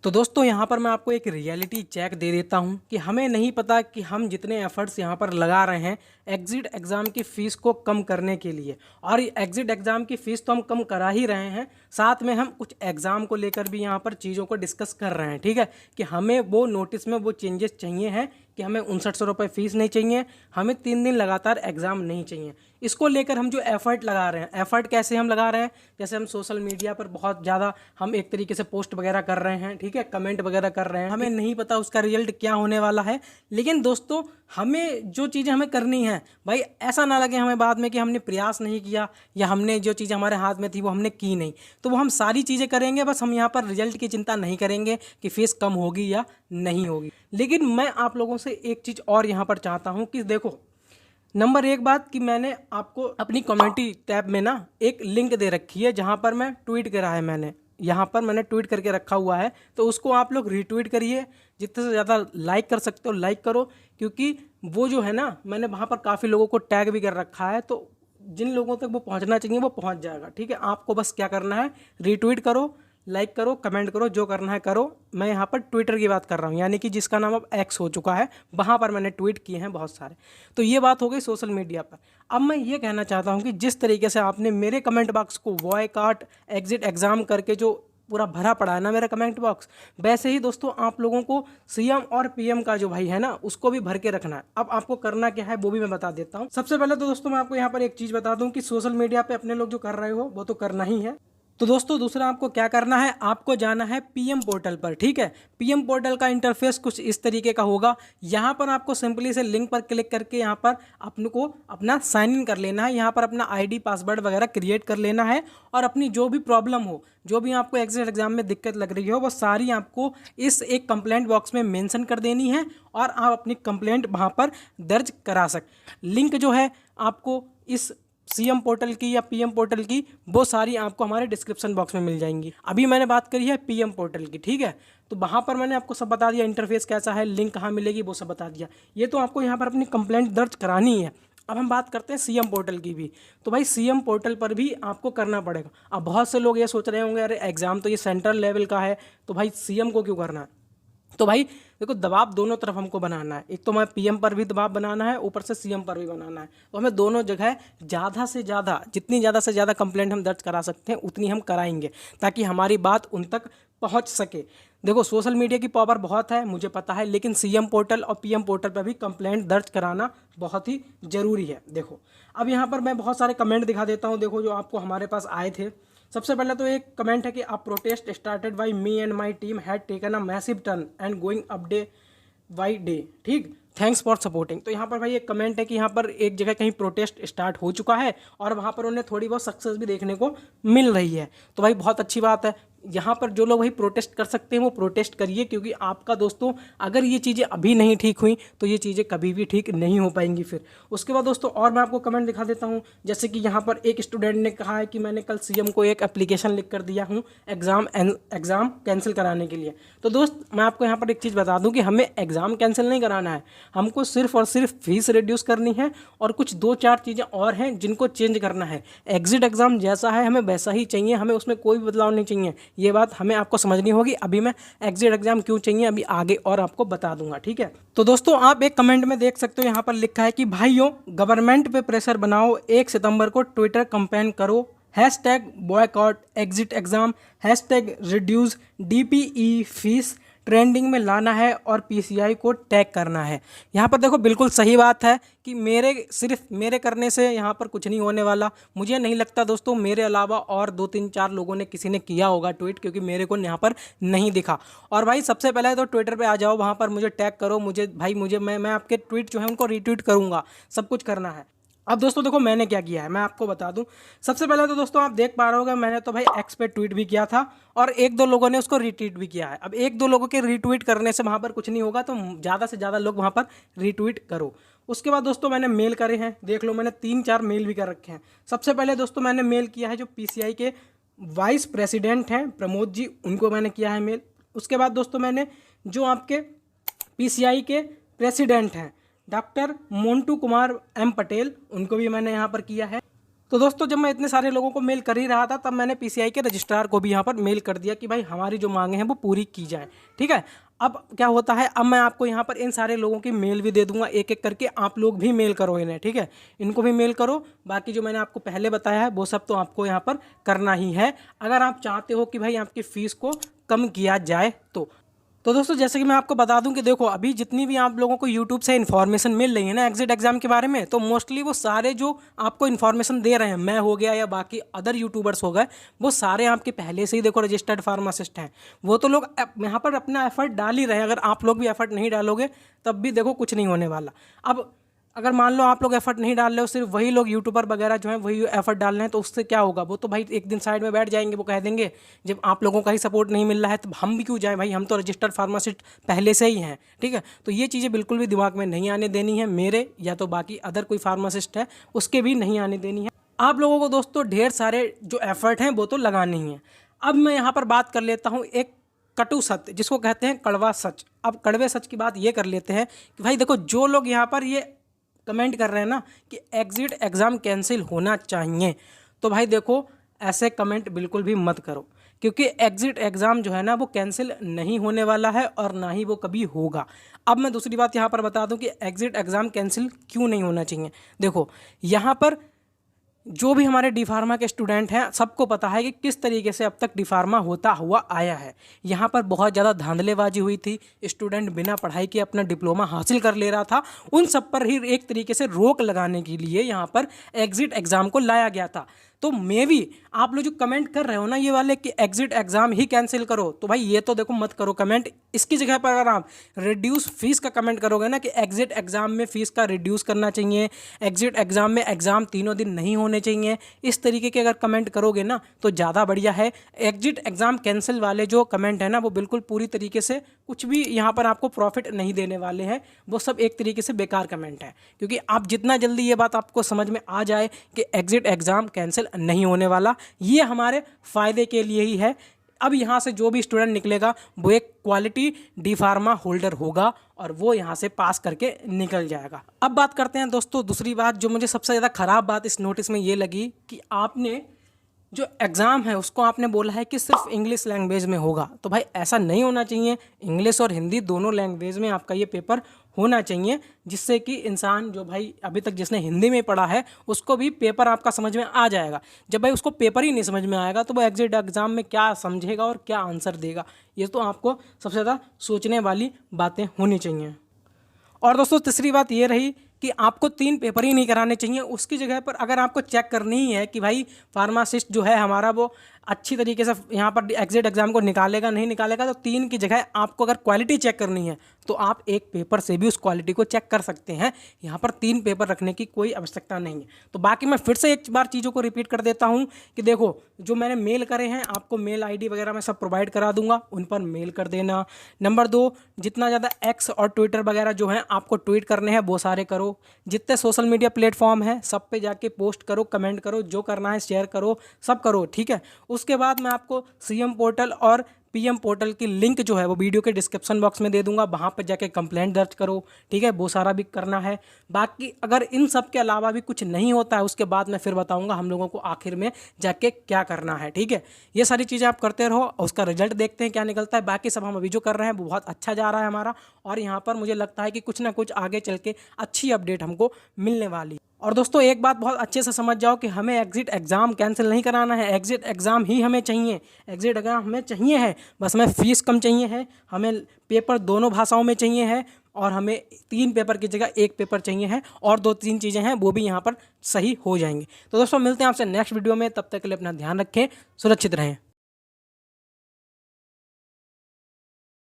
तो दोस्तों यहाँ पर मैं आपको एक रियलिटी चेक दे देता हूँ कि हमें नहीं पता कि हम जितने एफर्ट्स यहाँ पर लगा रहे हैं एग्ज़िट एग्ज़ाम की फ़ीस को कम करने के लिए, और एग्ज़िट एग्ज़ाम की फ़ीस तो हम कम करा ही रहे हैं, साथ में हम कुछ एग्ज़ाम को लेकर भी यहाँ पर चीज़ों को डिस्कस कर रहे हैं। ठीक है कि हमें वो नोटिस में वो चेंजेस चाहिए हैं कि हमें 5900 रुपये फ़ीस नहीं चाहिए, हमें 3 दिन लगातार एग्ज़ाम नहीं चाहिए। इसको लेकर हम जो एफ़र्ट लगा रहे हैं, एफ़र्ट कैसे हम लगा रहे हैं, जैसे हम सोशल मीडिया पर बहुत ज़्यादा हम एक तरीके से पोस्ट वगैरह कर रहे हैं, ठीक है, कमेंट वगैरह कर रहे हैं, हमें नहीं पता उसका रिजल्ट क्या होने वाला है। लेकिन दोस्तों हमें जो चीज़ें हमें करनी है भाई, ऐसा ना लगे हमें बाद में कि हमने प्रयास नहीं किया या हमने जो चीज़ हमारे हाथ में थी वो हमने की नहीं। तो वो हम सारी चीज़ें करेंगे, बस हम यहाँ पर रिजल्ट की चिंता नहीं करेंगे कि फ़ीस कम होगी या नहीं होगी। लेकिन मैं आप लोगों से एक चीज़ और यहाँ पर चाहता हूँ कि देखो, नंबर एक बात कि मैंने आपको अपनी कम्युनिटी टैब में ना एक लिंक दे रखी है जहाँ पर मैं ट्वीट करा है, मैंने यहाँ पर मैंने ट्वीट करके रखा हुआ है, तो उसको आप लोग रीट्वीट करिए, जितने से ज़्यादा लाइक कर सकते हो लाइक करो, क्योंकि वो जो है ना मैंने वहाँ पर काफ़ी लोगों को टैग भी कर रखा है, तो जिन लोगों तक वो पहुँचना चाहिए वो पहुँच जाएगा। ठीक है, आपको बस क्या करना है, रीट्वीट करो, लाइक करो, कमेंट करो, जो करना है करो। मैं यहाँ पर ट्विटर की बात कर रहा हूँ, यानी कि जिसका नाम अब एक्स हो चुका है, वहाँ पर मैंने ट्वीट किए हैं बहुत सारे। तो ये बात हो गई सोशल मीडिया पर। अब मैं ये कहना चाहता हूँ कि जिस तरीके से आपने मेरे कमेंट बॉक्स को बॉयकॉट एग्जिट एग्ज़ाम करके जो पूरा भरा पड़ा है ना मेरा कमेंट बॉक्स, वैसे ही दोस्तों आप लोगों को सीएम और पीएम का जो भाई है ना उसको भी भर के रखना है। अब आपको करना क्या है वो भी मैं बता देता हूँ। सबसे पहले तो दोस्तों मैं आपको यहाँ पर एक चीज़ बता दूँ कि सोशल मीडिया पे अपने लोग जो कर रहे हो वो तो करना ही है। तो दोस्तों दूसरा आपको क्या करना है, आपको जाना है पीएम पोर्टल पर। ठीक है, पीएम पोर्टल का इंटरफेस कुछ इस तरीके का होगा। यहाँ पर आपको सिंपली से लिंक पर क्लिक करके यहाँ पर अपने को अपना साइन इन कर लेना है, यहाँ पर अपना आईडी पासवर्ड वगैरह क्रिएट कर लेना है, और अपनी जो भी प्रॉब्लम हो, जो भी आपको एग्जिट एग्जाम में दिक्कत लग रही हो, वो सारी आपको इस एक कंप्लेंट बॉक्स में मेंशन कर देनी है, और आप अपनी कंप्लेंट वहाँ पर दर्ज करा सकते। लिंक जो है आपको इस सीएम पोर्टल की या पीएम पोर्टल की, वो सारी आपको हमारे डिस्क्रिप्शन बॉक्स में मिल जाएंगी। अभी मैंने बात करी है पीएम पोर्टल की, ठीक है, तो वहाँ पर मैंने आपको सब बता दिया, इंटरफेस कैसा है, लिंक कहाँ मिलेगी वो सब बता दिया। ये तो आपको यहाँ पर अपनी कंप्लेंट दर्ज करानी है। अब हम बात करते हैं सीएम पोर्टल की भी। तो भाई सीएम पोर्टल पर भी आपको करना पड़ेगा। अब बहुत से लोग ये सोच रहे होंगे अरे एग्ज़ाम तो ये सेंट्रल लेवल का है, तो भाई सीएम को क्यों करना है। तो भाई देखो, दबाव दोनों तरफ हमको बनाना है, एक तो हमें पीएम पर भी दबाव बनाना है, ऊपर से सीएम पर भी बनाना है। तो हमें दोनों जगह ज़्यादा से ज़्यादा, जितनी ज़्यादा से ज़्यादा कंप्लेंट हम दर्ज करा सकते हैं उतनी हम कराएंगे, ताकि हमारी बात उन तक पहुंच सके। देखो सोशल मीडिया की पावर बहुत है मुझे पता है, लेकिन सीएम पोर्टल और पीएम पोर्टल पर भी कंप्लेंट दर्ज कराना बहुत ही ज़रूरी है। देखो अब यहाँ पर मैं बहुत सारे कमेंट दिखा देता हूँ, देखो जो आपको हमारे पास आए थे। सबसे पहले तो एक कमेंट है कि a protest started by me and my team had taken a massive turn and going up day by day. ठीक, थैंक्स फॉर सपोर्टिंग। तो यहाँ पर भाई एक कमेंट है कि यहाँ पर एक जगह कहीं प्रोटेस्ट स्टार्ट हो चुका है और वहाँ पर उन्हें थोड़ी बहुत सक्सेस भी देखने को मिल रही है। तो भाई बहुत अच्छी बात है, यहाँ पर जो लोग भाई प्रोटेस्ट कर सकते हैं वो प्रोटेस्ट करिए, क्योंकि आपका दोस्तों अगर ये चीज़ें अभी नहीं ठीक हुई तो ये चीज़ें कभी भी ठीक नहीं हो पाएंगी फिर। उसके बाद दोस्तों और मैं आपको कमेंट दिखा देता हूँ, जैसे कि यहाँ पर एक स्टूडेंट ने कहा है कि मैंने कल सीएम को एक एप्लीकेशन लिख कर दिया हूँ एग्ज़ाम कैंसिल कराने के लिए। तो दोस्त मैं आपको यहाँ पर एक चीज़ बता दूँ कि हमें एग्ज़ाम कैंसिल नहीं कराना है, हमको सिर्फ और सिर्फ फीस रिड्यूस करनी है, और कुछ 2-4 चीज़ें और हैं जिनको चेंज करना है। एग्जिट एग्ज़ाम जैसा है हमें वैसा ही चाहिए, हमें उसमें कोई बदलाव नहीं चाहिए। ये बात हमें आपको समझनी होगी। अभी मैं एग्जिट एग्जाम क्यों चाहिए अभी आगे और आपको बता दूंगा, ठीक है। तो दोस्तों आप एक कमेंट में देख सकते हो, यहाँ पर लिखा है कि भाइयों गवर्नमेंट पे प्रेशर बनाओ, 1 सितंबर को ट्विटर कैंपेन करो, hashtag boycott exit exam, hashtag reduce DPE fees trending में लाना है और पीसीआई को टैग करना है। यहाँ पर देखो बिल्कुल सही बात है कि सिर्फ मेरे करने से यहाँ पर कुछ नहीं होने वाला। मुझे नहीं लगता दोस्तों मेरे अलावा और 2-3-4 लोगों ने किसी ने किया होगा ट्वीट, क्योंकि मेरे को यहाँ पर नहीं दिखा। और भाई सबसे पहले तो ट्विटर पे आ जाओ, वहाँ पर मुझे टैग करो, मैं आपके ट्वीट जो है उनको रीट्वीट करूँगा, सब कुछ करना है। अब दोस्तों देखो मैंने क्या किया है मैं आपको बता दूं। सबसे पहले तो दोस्तों आप देख पा रहे होगे मैंने तो भाई एक्स पे ट्वीट भी किया था, और 1-2 लोगों ने उसको रीट्वीट भी किया है। अब 1-2 लोगों के रीट्वीट करने से वहाँ पर कुछ नहीं होगा, तो ज़्यादा से ज़्यादा लोग वहाँ पर रीट्वीट करो। उसके बाद दोस्तों मैंने मेल करे हैं, देख लो मैंने 3-4 मेल भी कर रखे हैं। सबसे पहले दोस्तों मैंने मेल किया है जो पीसीआई के वाइस प्रेसिडेंट हैं प्रमोद जी, उनको मैंने किया है मेल। उसके बाद दोस्तों मैंने जो आपके पीसीआई के प्रेसिडेंट हैं डॉक्टर मोंटू कुमार एम पटेल, उनको भी मैंने यहाँ पर किया है। तो दोस्तों जब मैं इतने सारे लोगों को मेल कर ही रहा था तब मैंने पीसीआई के रजिस्ट्रार को भी यहाँ पर मेल कर दिया कि भाई हमारी जो मांगे हैं वो पूरी की जाए। ठीक है, अब क्या होता है, अब मैं आपको यहाँ पर इन सारे लोगों की मेल भी दे दूंगा एक एक करके, आप लोग भी मेल करो इन्हें। ठीक है, इनको भी मेल करो। बाकी जो मैंने आपको पहले बताया है वो सब तो आपको यहाँ पर करना ही है, अगर आप चाहते हो कि भाई आपकी फ़ीस को कम किया जाए तो दोस्तों जैसे कि मैं आपको बता दूं कि देखो अभी जितनी भी आप लोगों को यूट्यूब से इन्फॉर्मेशन मिल रही है ना एग्जिट एग्जाम के बारे में, तो मोस्टली वो सारे जो आपको इन्फॉर्मेशन दे रहे हैं, मैं हो गया या बाकी अदर यूट्यूबर्स हो गए, वो सारे आपके पहले से ही देखो रजिस्टर्ड फार्मासिस्ट हैं। वो तो लोग यहाँ पर अपना एफर्ट डाल ही रहे हैं, अगर आप लोग भी एफर्ट नहीं डालोगे तब भी देखो कुछ नहीं होने वाला। अब अगर मान लो आप लोग एफर्ट नहीं डाल रहे हो, सिर्फ वही लोग यूट्यूबर वगैरह जो हैं वही एफर्ट डाल रहे हैं, तो उससे क्या होगा, वो तो भाई एक दिन साइड में बैठ जाएंगे, वो कह देंगे जब आप लोगों का ही सपोर्ट नहीं मिल रहा है तो हम भी क्यों जाएं भाई, हम तो रजिस्टर्ड फार्मासिस्ट पहले से ही हैं। ठीक है, तो ये चीज़ें बिल्कुल भी दिमाग में नहीं आने देनी है, मेरे या तो बाकी अदर कोई फार्मासिस्ट है उसके भी नहीं आने देनी है। आप लोगों को दोस्तों ढेर सारे जो एफर्ट हैं वो तो लगाने ही हैं। अब मैं यहाँ पर बात कर लेता हूँ एक कटु सत्य, जिसको कहते हैं कड़वा सच। अब कड़वे सच की बात ये कर लेते हैं कि भाई देखो जो लोग यहाँ पर ये कमेंट कर रहे हैं ना कि एग्जिट एग्ज़ाम कैंसिल होना चाहिए, तो भाई देखो ऐसे कमेंट बिल्कुल भी मत करो, क्योंकि एग्जिट एग्ज़ाम जो है ना वो कैंसिल नहीं होने वाला है और ना ही वो कभी होगा। अब मैं दूसरी बात यहाँ पर बता दूँ कि एग्जिट एग्ज़ाम कैंसिल क्यों नहीं होना चाहिए। देखो यहाँ पर जो भी हमारे डी फार्मा के स्टूडेंट हैं सबको पता है कि किस तरीके से अब तक डी फार्मा होता हुआ आया है। यहाँ पर बहुत ज़्यादा धांधलेबाजी हुई थी, स्टूडेंट बिना पढ़ाई के अपना डिप्लोमा हासिल कर ले रहा था, उन सब पर ही एक तरीके से रोक लगाने के लिए यहाँ पर एग्जिट एग्ज़ाम को लाया गया था। तो मे भी आप लोग जो कमेंट कर रहे हो ना ये वाले कि एग्जिट एग्ज़ाम ही कैंसिल करो, तो भाई ये तो देखो मत करो कमेंट। इसकी जगह पर अगर आप रिड्यूस फीस का कमेंट करोगे ना कि एग्जिट एग्ज़ाम में फ़ीस का रिड्यूस करना चाहिए, एग्जिट एग्ज़ाम में एग्ज़ाम तीनों दिन नहीं होने चाहिए, इस तरीके के अगर कमेंट करोगे ना तो ज़्यादा बढ़िया है। एग्जिट एग्ज़ाम कैंसिल वाले जो कमेंट है ना वो बिल्कुल पूरी तरीके से कुछ भी यहाँ पर आपको प्रॉफिट नहीं देने वाले हैं, वो सब एक तरीके से बेकार कमेंट है। क्योंकि आप जितना जल्दी ये बात आपको समझ में आ जाए कि एग्जिट एग्ज़ाम कैंसिल नहीं होने वाला, ये हमारे फ़ायदे के लिए ही है। अब यहाँ से जो भी स्टूडेंट निकलेगा वो एक क्वालिटी डी फार्मा होल्डर होगा और वो यहाँ से पास करके निकल जाएगा। अब बात करते हैं दोस्तों दूसरी बात, जो मुझे सबसे ज़्यादा ख़राब बात इस नोटिस में ये लगी कि आपने जो एग्ज़ाम है उसको आपने बोला है कि सिर्फ इंग्लिश लैंग्वेज में होगा। तो भाई ऐसा नहीं होना चाहिए, इंग्लिश और हिंदी दोनों लैंग्वेज में आपका ये पेपर होना चाहिए, जिससे कि इंसान जो भाई अभी तक जिसने हिंदी में पढ़ा है उसको भी पेपर आपका समझ में आ जाएगा। जब भाई उसको पेपर ही नहीं समझ में आएगा तो वो एग्जिट एग्ज़ाम में क्या समझेगा और क्या आंसर देगा, ये तो आपको सबसे ज़्यादा सोचने वाली बातें होनी चाहिए। और दोस्तों तीसरी बात ये रही कि आपको 3 पेपर ही नहीं कराने चाहिए, उसकी जगह पर अगर आपको चेक करनी ही है कि भाई फार्मासिस्ट जो है हमारा वो अच्छी तरीके से यहाँ पर एग्जिट एग्ज़ाम को निकालेगा नहीं निकालेगा, तो 3 की जगह आपको अगर क्वालिटी चेक करनी है तो आप एक पेपर से भी उस क्वालिटी को चेक कर सकते हैं। यहाँ पर 3 पेपर रखने की कोई आवश्यकता नहीं है। तो बाकी मैं फिर से एक बार चीज़ों को रिपीट कर देता हूँ कि देखो जो मैंने मेल करे हैं आपको मेल ID वगैरह मैं सब प्रोवाइड करा दूंगा, उन पर मेल कर देना। नंबर 2, जितना ज़्यादा एक्स और ट्विटर वगैरह जो हैं आपको ट्वीट करने हैं वो सारे करो, जितने सोशल मीडिया प्लेटफॉर्म हैं सब पे जाके पोस्ट करो, कमेंट करो, जो करना है शेयर करो, सब करो। ठीक है, उसके बाद मैं आपको CM पोर्टल और PM पोर्टल की लिंक जो है वो वीडियो के डिस्क्रिप्शन बॉक्स में दे दूंगा, वहाँ पर जाके कंप्लेंट दर्ज करो। ठीक है, वो सारा भी करना है। बाकी अगर इन सब के अलावा भी कुछ नहीं होता है उसके बाद मैं फिर बताऊंगा हम लोगों को आखिर में जाके क्या करना है। ठीक है, ये सारी चीज़ें आप करते रहो, उसका रिजल्ट देखते हैं क्या निकलता है। बाकी सब हम अभी जो कर रहे हैं वो बहुत अच्छा जा रहा है हमारा, और यहाँ पर मुझे लगता है कि कुछ ना कुछ आगे चल के अच्छी अपडेट हमको मिलने वाली है। और दोस्तों एक बात बहुत अच्छे से समझ जाओ कि हमें एग्जिट एग्ज़ाम कैंसिल नहीं कराना है, एग्जिट एग्ज़ाम ही हमें चाहिए। एग्जिट एग्ज़ाम हमें चाहिए है, बस हमें फ़ीस कम चाहिए है, हमें पेपर दोनों भाषाओं में चाहिए है, और हमें 3 पेपर की जगह 1 पेपर चाहिए है, और 2-3 चीज़ें हैं वो भी यहाँ पर सही हो जाएंगी। तो दोस्तों मिलते हैं आपसे नेक्स्ट वीडियो में, तब तक के लिए अपना ध्यान रखें, सुरक्षित रहें।